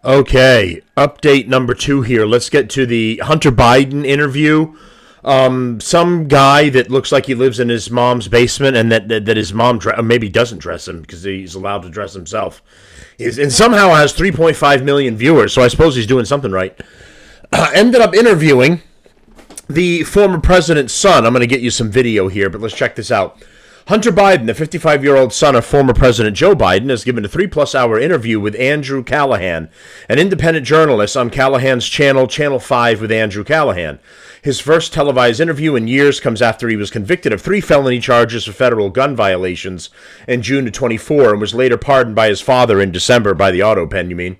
Okay, update number 2 here. Let's get to the Hunter Biden interview. Some guy that looks like he lives in his mom's basement and that his mom maybe doesn't dress him because he's allowed to dress himself. And somehow has 3.5 million viewers, so I suppose he's doing something right. Ended up interviewing the former president's son. I'm going to get you some video here, but let's check this out. Hunter Biden, the 55-year-old son of former President Joe Biden, has given a 3-plus-hour interview with Andrew Callahan, an independent journalist on Callahan's channel, Channel 5 with Andrew Callahan. His first televised interview in years comes after he was convicted of 3 felony charges for federal gun violations in June of 24 and was later pardoned by his father in December by the auto pen, you mean.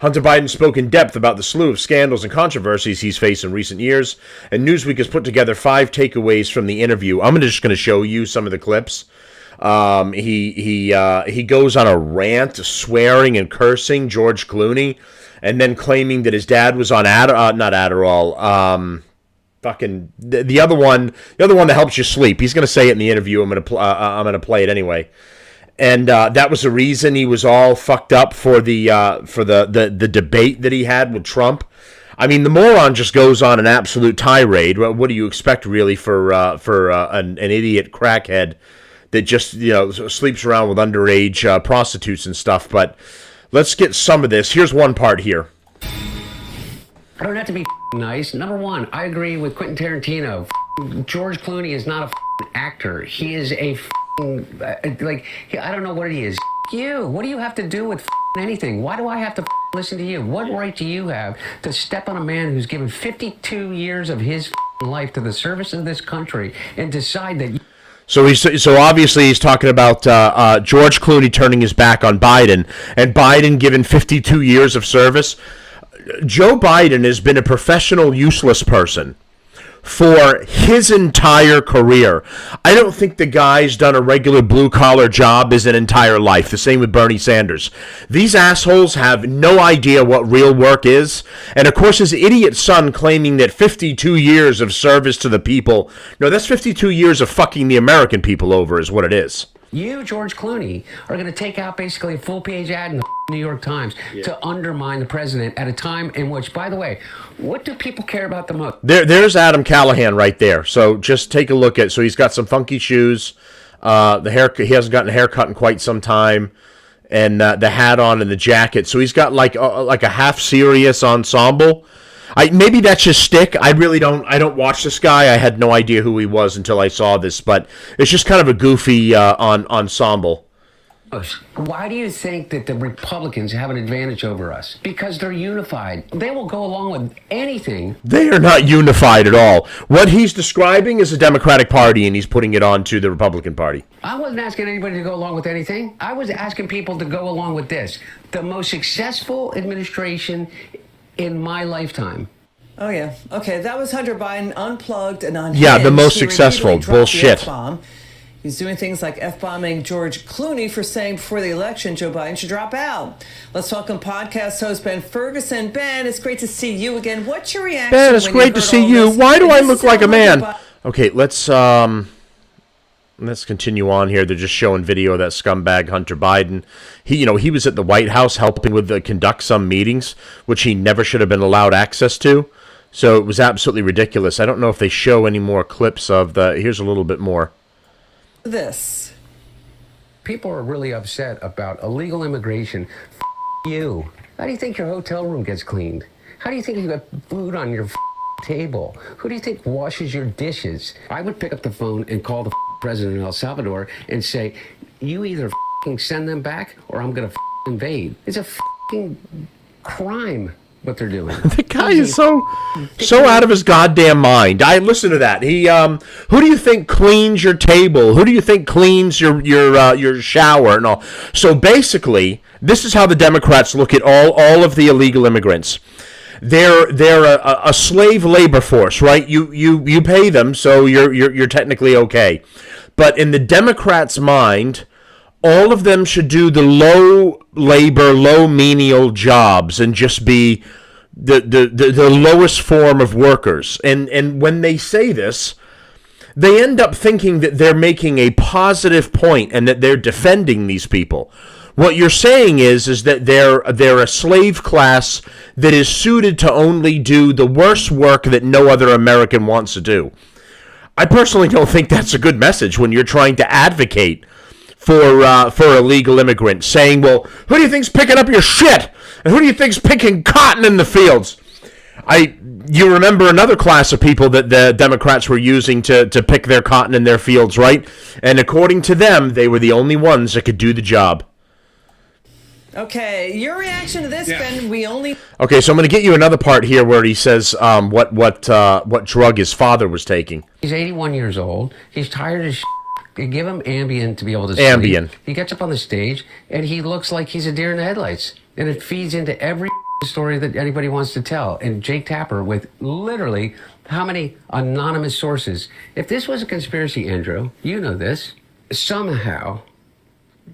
Hunter Biden spoke in depth about the slew of scandals and controversies he's faced in recent years, and Newsweek has put together 5 takeaways from the interview. I'm just going to show you some of the clips. He goes on a rant, swearing and cursing George Clooney, and then claiming that his dad was on not Adderall. The other one that helps you sleep. He's going to say it in the interview. I'm going to play it anyway. And that was the reason he was all fucked up for the debate that he had with Trump. I mean, the moron just goes on an absolute tirade. What do you expect, really, for an idiot crackhead that just sleeps around with underage prostitutes and stuff? But let's get some of this. Here's one part here. I don't have to be nice. Number one, I agree with Quentin Tarantino. George Clooney is not a actor. He is a I don't know what he is. You. What do you have to do with anything? Why do I have to listen to you? What right do you have to step on a man who's given 52 years of his life to the service of this country and decide that? So obviously he's talking about George Clooney turning his back on Biden, and Biden given 52 years of service. Joe Biden has been a professional useless person for his entire career. I don't think the guy's done a regular blue-collar job his entire life. The same with Bernie Sanders. These assholes have no idea what real work is. And, of course, his idiot son claiming that 52 years of service to the people. No, that's 52 years of fucking the American people over is what it is. You, George Clooney, are going to take out basically a full-page ad in the New York Times to undermine the president at a time in which, by the way, what do people care about the most? There's Adam Callahan right there. So just take a look at. So he's got some funky shoes. The hair, he hasn't gotten a haircut in quite some time, and the hat on and the jacket. So he's got like a half serious ensemble. Maybe that's his stick. I don't watch this guy. I had no idea who he was until I saw this, but it's just kind of a goofy ensemble. Why do you think that the Republicans have an advantage over us? Because they're unified. They will go along with anything. They are not unified at all. What he's describing is a Democratic Party, and he's putting it on to the Republican Party. I wasn't asking anybody to go along with anything. I was asking people to go along with this. The most successful administration in my lifetime. Oh, yeah. Okay, that was Hunter Biden unplugged and unhinged. Yeah, the most successful. Bullshit. He's doing things like F-bombing George Clooney for saying before the election Joe Biden should drop out. Let's welcome podcast host Ben Ferguson. Ben, it's great to see you again. What's your reaction? Ben, it's great to see you. Why do I look like a man? Okay, let's continue on here. They're just showing video of that scumbag Hunter Biden. He was at the White House helping with conduct some meetings, which he never should have been allowed access to. So it was absolutely ridiculous. I don't know if they show any more clips of the. Here's a little bit more. This. People are really upset about illegal immigration. You. How do you think your hotel room gets cleaned? How do you think you got food on your table? Who do you think washes your dishes? I would pick up the phone and call the president of El Salvador and say, you either send them back or I'm going to invade. It's a crime what they're doing. The guy is so out of his goddamn mind. I listen to that. Who do you think cleans your table? Who do you think cleans your shower and all? So basically, this is how the Democrats look at all of the illegal immigrants. They're a slave labor force, right? You pay them, so you're technically okay. But in the Democrats' mind, all of them should do the low labor, low menial jobs and just be the lowest form of workers. And when they say this, they end up thinking that they're making a positive point and that they're defending these people. What you're saying is that they're a slave class that is suited to only do the worst work that no other American wants to do. I personally don't think that's a good message when you're trying to advocate for illegal immigrants, saying, well, who do you think's picking up your shit? And who do you think's picking cotton in the fields? You remember another class of people that the Democrats were using to pick their cotton in their fields, right? And according to them, they were the only ones that could do the job. Okay, your reaction to this, Ben? Okay, so I'm going to get you another part here where he says what drug his father was taking. He's 81 years old. He's tired as shit. Give him Ambien to be able to sleep. Ambien. He gets up on the stage, and he looks like he's a deer in the headlights. And it feeds into every story that anybody wants to tell. And Jake Tapper, with literally how many anonymous sources. If this was a conspiracy, Andrew, you know this, somehow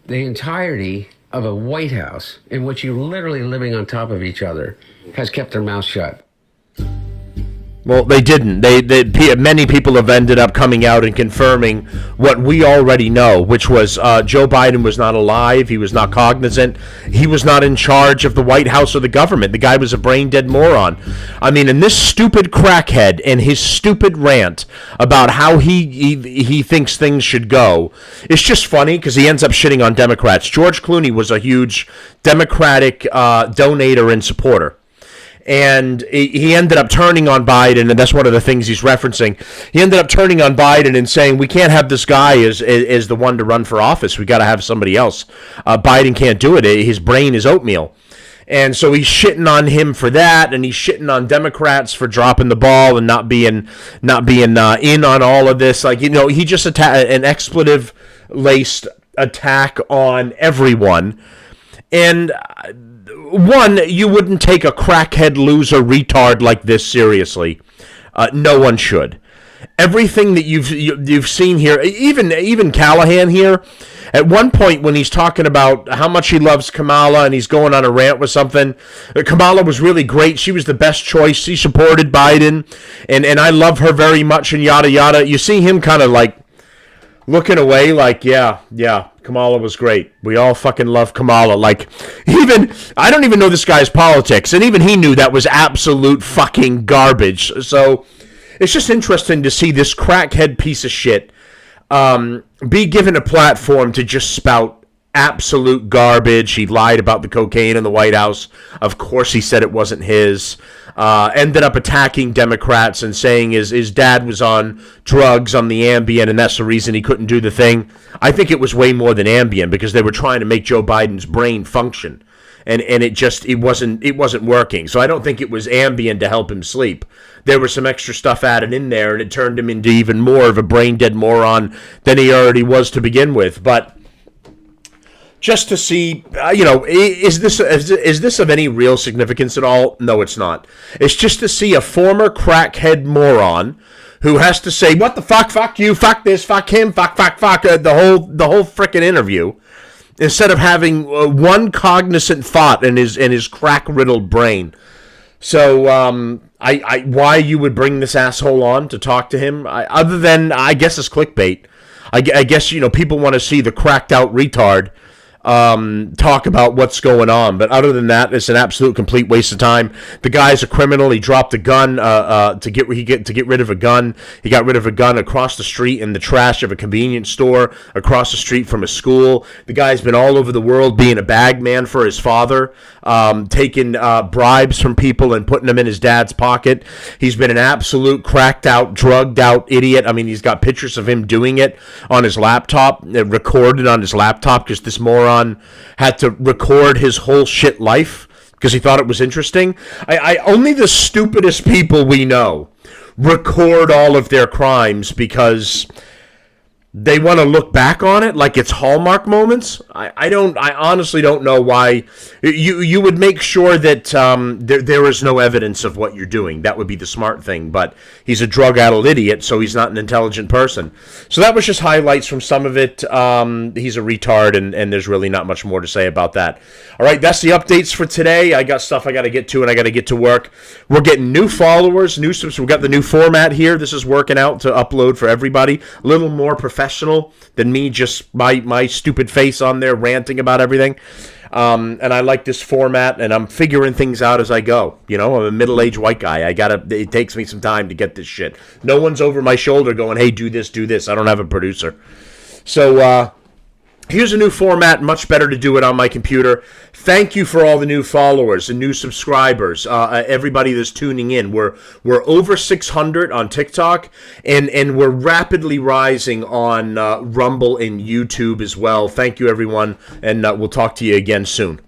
the entirety of a White House in which you're literally living on top of each other has kept their mouth shut. Well, they didn't. Many people have ended up coming out and confirming what we already know, which was Joe Biden was not alive. He was not cognizant. He was not in charge of the White House or the government. The guy was a brain-dead moron. I mean, and this stupid crackhead and his stupid rant about how he thinks things should go, it's just funny because he ends up shitting on Democrats. George Clooney was a huge Democratic donator and supporter. And he ended up turning on Biden, and that's one of the things he's referencing. He ended up turning on Biden and saying, we can't have this guy as the one to run for office. We got to have somebody else. Biden can't do it. His brain is oatmeal. And so he's shitting on him for that, and he's shitting on Democrats for dropping the ball and not being in on all of this. Like, he just an expletive-laced attack on everyone. And one, you wouldn't take a crackhead loser retard like this seriously. No one should. Everything that you've seen here, even Callahan here, at one point when he's talking about how much he loves Kamala and he's going on a rant with something, Kamala was really great. She was the best choice. She supported Biden, and I love her very much and yada yada. You see him kind of like looking away like, yeah, Kamala was great. We all fucking love Kamala. Like, I don't even know this guy's politics, and even he knew that was absolute fucking garbage. So it's just interesting to see this crackhead piece of shit be given a platform to just spout absolute garbage. He lied about the cocaine in the White House. Of course he said it wasn't his. Ended up attacking Democrats and saying his dad was on drugs on the Ambien, and that's the reason he couldn't do the thing. I think it was way more than Ambien, because they were trying to make Joe Biden's brain function, and it wasn't working. So I don't think it was Ambien to help him sleep. There was some extra stuff added in there, and it turned him into even more of a brain dead moron than he already was to begin with. But just to see, is this of any real significance at all? No, it's not. It's just to see a former crackhead moron who has to say, what the fuck you, fuck this, fuck him, fuck, the whole frickin' interview, instead of having one cognizant thought in his crack-riddled brain. So, why you would bring this asshole on to talk to him, other than, I guess, it's clickbait. I guess, people want to see the cracked-out retard talk about what's going on, but other than that, it's an absolute complete waste of time. The guy's a criminal. He dropped a gun to get rid of a gun. He got rid of a gun across the street in the trash of a convenience store across the street from a school. The guy's been all over the world being a bag man for his father, taking bribes from people and putting them in his dad's pocket. He's been an absolute cracked out, drugged out idiot. I mean, he's got pictures of him doing it on his laptop, recorded on his laptop, because this moron had to record his whole shit life because he thought it was interesting. I only the stupidest people we know record all of their crimes because they want to look back on it like it's Hallmark moments. I honestly don't know why. You would make sure that there is no evidence of what you're doing. That would be the smart thing. But he's a drug-addled idiot, so he's not an intelligent person. So that was just highlights from some of it. He's a retard, and there's really not much more to say about that. All right, that's the updates for today. I got stuff I got to get to, and I got to get to work. We're getting new followers, new subs. We got the new format here. This is working out to upload for everybody. A little more professional. professional than me just my stupid face on there ranting about everything. And I like this format, and I'm figuring things out as I go. I'm a middle-aged white guy. It takes me some time to get this shit. No one's over my shoulder going, hey, do this, do this. I don't have a producer. So, here's a new format, much better to do it on my computer. Thank you for all the new followers and new subscribers, everybody that's tuning in. We're over 600 on TikTok, and we're rapidly rising on Rumble and YouTube as well. Thank you, everyone, and we'll talk to you again soon.